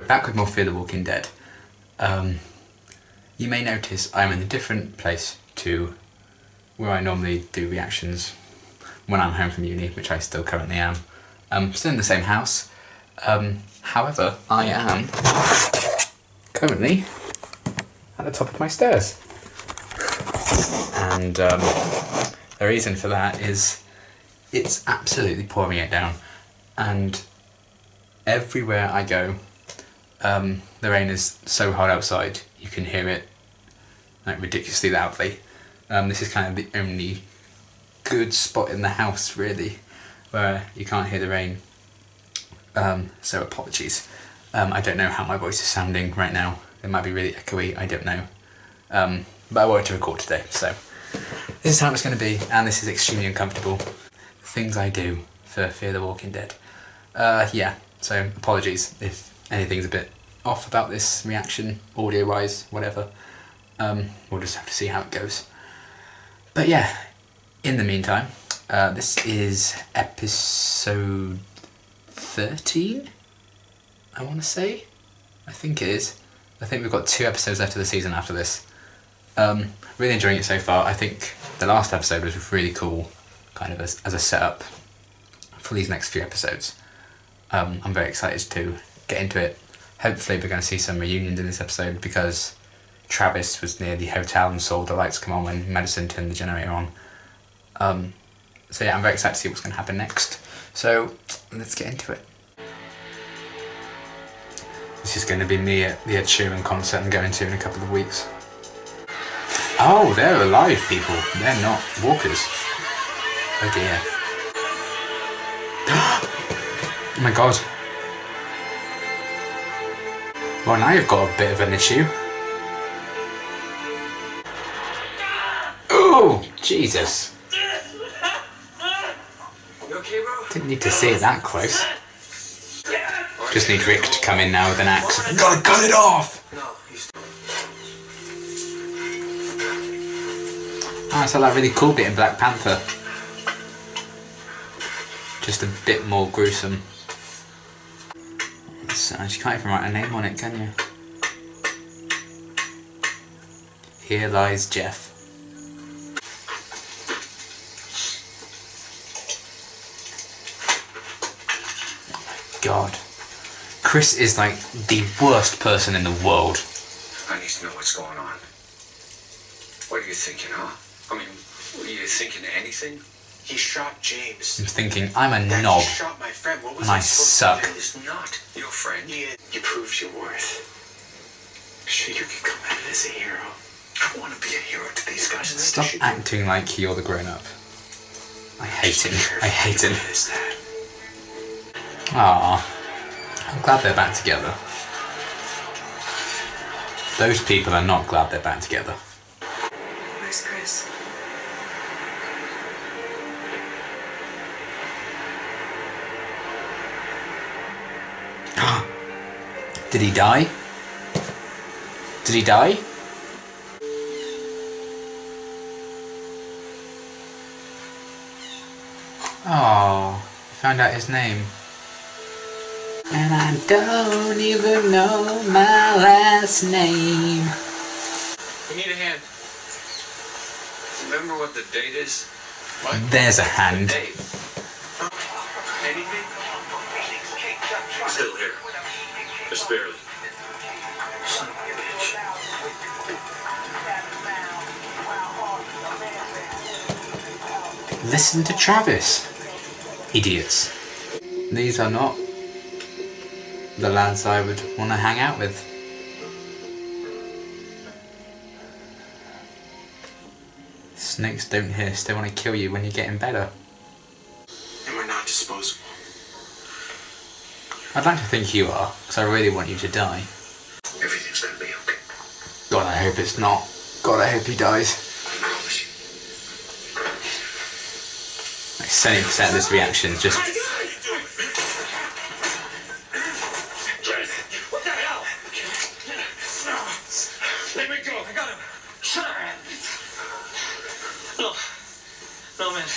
Back with more Fear the Walking Dead. You may notice I'm in a different place to where I normally do reactions when I'm home from uni, which I still currently am. Still in the same house. However, I am currently at the top of my stairs. And the reason for that is it's absolutely pouring it down. And everywhere I go, the rain is so hard outside, you can hear it like ridiculously loudly. This is kind of the only good spot in the house really where you can't hear the rain, so apologies. I don't know how my voice is sounding right now. It might be really echoey, I don't know, but I wanted to record today, so this is how it's going to be, and this is extremely uncomfortable. Things I do for Fear the Walking Dead. Yeah, so apologies if anything's a bit off about this reaction, audio wise, whatever. We'll just have to see how it goes. But yeah, in the meantime, this is episode 13, I want to say. I think it is. I think we've got 2 episodes left of the season after this. Really enjoying it so far. I think the last episode was really cool, kind of as a setup for these next few episodes. I'm very excited to get into it. Hopefully we're going to see some reunions in this episode because Travis was near the hotel and saw the lights come on when Medicine turned the generator on. So yeah, I'm very excited to see what's going to happen next. So let's get into it. This is going to be me at the Ed Sheeran concert I'm going to in a couple of weeks. Oh, they're alive people. They're not walkers. Oh dear. Oh my god. Well, now you've got a bit of an issue. Oh, Jesus. You okay, bro? Didn't need to see it that close. Just need Rick to come in now with an axe. You gotta cut it off! Oh, it's like that really cool bit in Black Panther. Just a bit more gruesome. So, you can't even write a name on it, can you? Here lies Jeff. God. Chris is like the worst person in the world. I need to know what's going on. What are you thinking, huh? I mean, were you thinking anything? He shot James. I'm thinking, I'm a knob. He shot my friend. What was and I suck. It's not your friend. You proved your worth. Sure, you can come at it as a hero. I want to be a hero to these guys. Stop acting like you're the grown-up. I hate him. I hate him. Aww. I'm glad they're back together. Those people are not glad they're back together. Where's Chris? Did he die? Did he die? Oh, found out his name. And I don't even know my last name. We need a hand. Remember what the date is? What? There's a hand. Anything? Still here. Just barely. Son of a bitch. Listen to Travis. Idiots. These are not the lads I would want to hang out with. Snakes don't hiss, they want to kill you when you're getting better. And we're not disposable. I'd like to think you are, because I really want you to die. Everything's gonna be okay. God, I hope it's not. God, I hope he dies. I promise you. Like 70% of this reaction is just... What the hell? Let me go. I got him. No. No, man.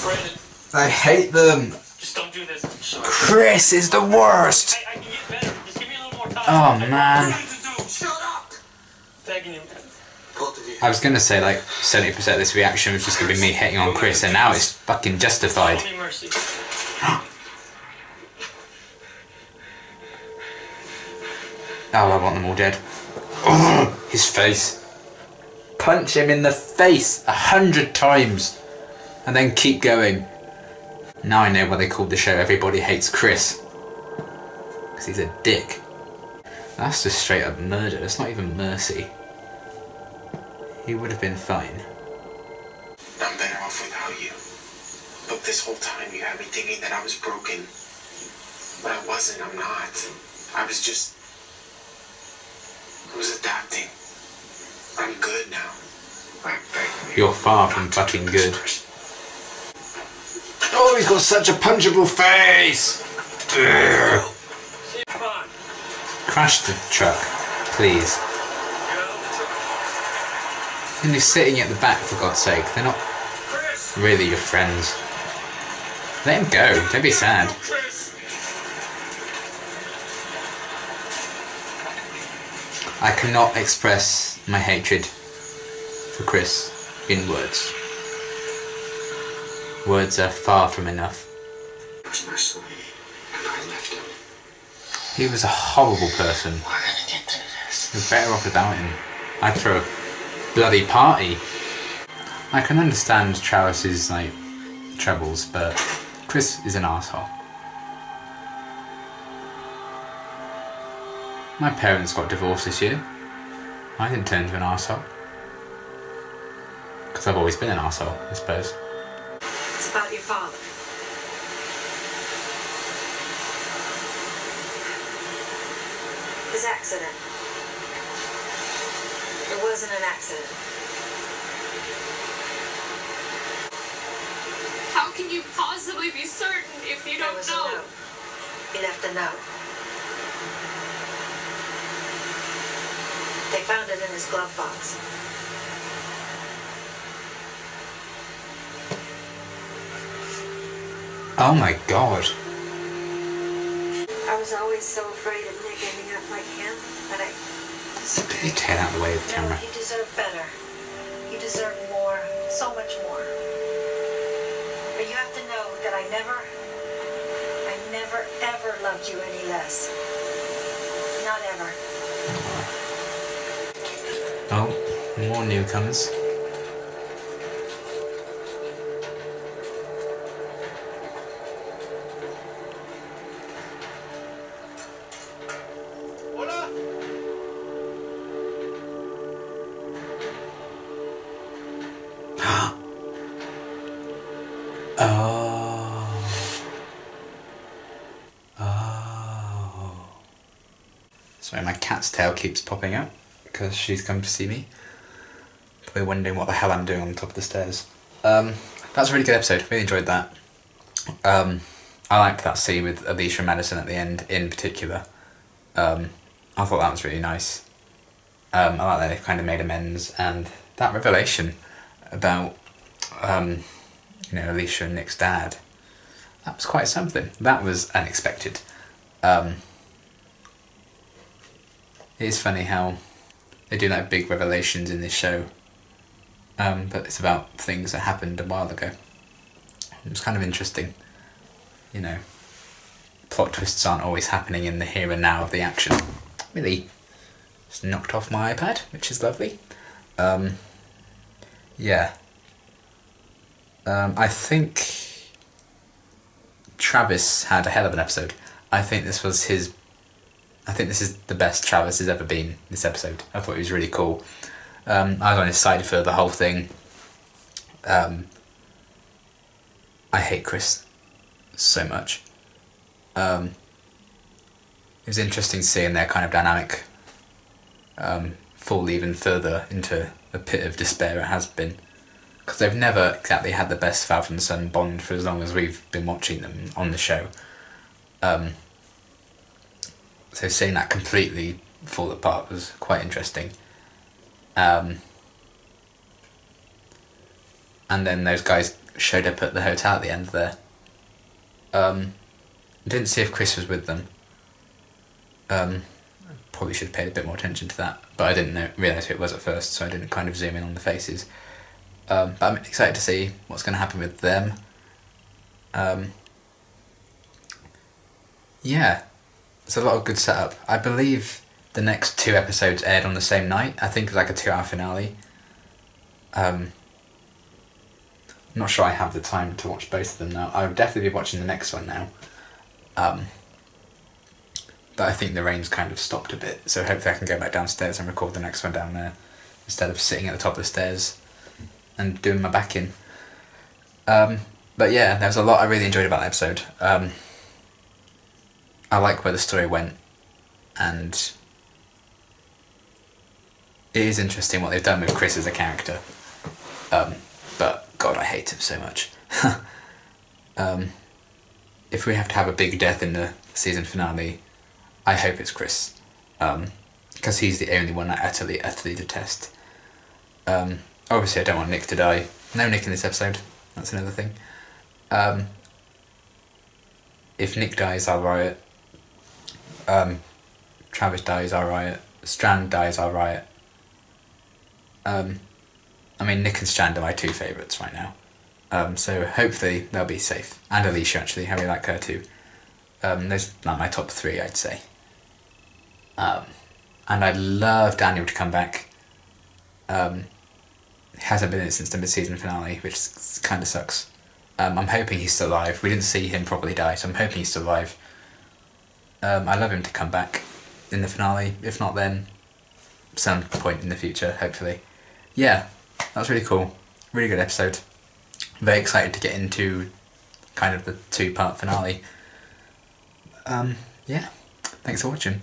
Brandon. I hate them. Just don't do this. Chris is the worst! I can get better. Just give me a little more time. Oh man. Shut up! Begging you. Both of you. I was gonna say like 70% of this reaction was just gonna be me hating on Chris, and now it's fucking justified. Show me mercy. Oh, I want them all dead. Oh, his face. Punch him in the face 100 times and then keep going. Now I know why they called the show Everybody Hates Chris. Because he's a dick. That's just straight up murder. It's not even mercy. He would have been fine. I'm better off without you. Look, this whole time you had me thinking that I was broken. But I wasn't, I'm not. I was adapting. I'm good now. You're far from fucking good. Oh, he's got such a punchable face! Ugh. Come on. Crash the truck, please. Get out of the truck. And he's sitting at the back, for God's sake. They're not Chris. really your friends. Let him go, don't be sad. Chris. I cannot express my hatred for Chris in words. Words are far from enough. He was my son, and I left him. He was a horrible person. We're gonna get through this. You're better off without him. I'd throw a bloody party. I can understand Travis's like troubles, but Chris is an asshole. My parents got divorced this year. I didn't turn into an arsehole. Because I've always been an arsehole, I suppose. It's about your father. His accident. It wasn't an accident. How can you possibly be certain if you There don't was a know? note. He left a note. They found it in his glove box. Oh my god. I was always so afraid of Nick ending up like him, but I... Can you turn out the way of the No, camera? he deserved better. He deserved more, so much more. But you have to know that I never, ever loved you any less. Not ever. Oh, more newcomers. Hola. Oh. Sorry, my cat's tail keeps popping up because she's come to see me. Probably wondering what the hell I'm doing on top of the stairs. That's a really good episode. Really enjoyed that. I liked that scene with Alicia and Madison at the end in particular. I thought that was really nice. I like that they kind of made amends, and that revelation about Alicia and Nick's dad, that was quite something. That was unexpected. It is funny how they do like big revelations in this show, but it's about things that happened a while ago. It was kind of interesting. Plot twists aren't always happening in the here and now of the action. Really just knocked off my iPad, which is lovely. Yeah. I think Travis had a hell of an episode. I think this is the best Travis has ever been, this episode. I thought he was really cool. I was on his side for the whole thing. I hate Chris so much. It was interesting seeing their kind of dynamic fall even further into the pit of despair it has been. Because they've never exactly had the best father and son bond for as long as we've been watching them on the show. So seeing that completely fall apart was quite interesting. And then those guys showed up at the hotel at the end there. I didn't see if Chris was with them. Probably should have paid a bit more attention to that, but I didn't realise who it was at first, so I didn't kind of zoom in on the faces. But I'm excited to see what's going to happen with them. Yeah, it's a lot of good setup. I believe the next 2 episodes aired on the same night. I think it's like a 2-hour finale. I'm not sure I have the time to watch both of them now. I'll definitely be watching the next one now. But I think the rain's kind of stopped a bit, so hopefully I can go back downstairs and record the next one down there instead of sitting at the top of the stairs and doing my back in. But yeah, there was a lot I really enjoyed about the episode. I like where the story went, and it is interesting what they've done with Chris as a character. But God, I hate him so much. If we have to have a big death in the season finale, I hope it's Chris, because he's the only one I utterly detest. Obviously I don't want Nick to die. No Nick in this episode, that's another thing. If Nick dies, I'll riot. Travis dies, I'll riot. Strand dies, I'll riot. I mean, Nick and Strand are my 2 favourites right now. So hopefully they'll be safe. And Alicia, actually, I really like her too. Those are like my top 3, I'd say. And I'd love Daniel to come back. He hasn't been in it since the mid-season finale, which kind of sucks. I'm hoping he's still alive. We didn't see him properly die, so I'm hoping he's still alive. I'd love him to come back in the finale. If not then, some point in the future, hopefully. Yeah, that was really cool. Really good episode. Very excited to get into kind of the 2-part finale. Yeah, thanks for watching.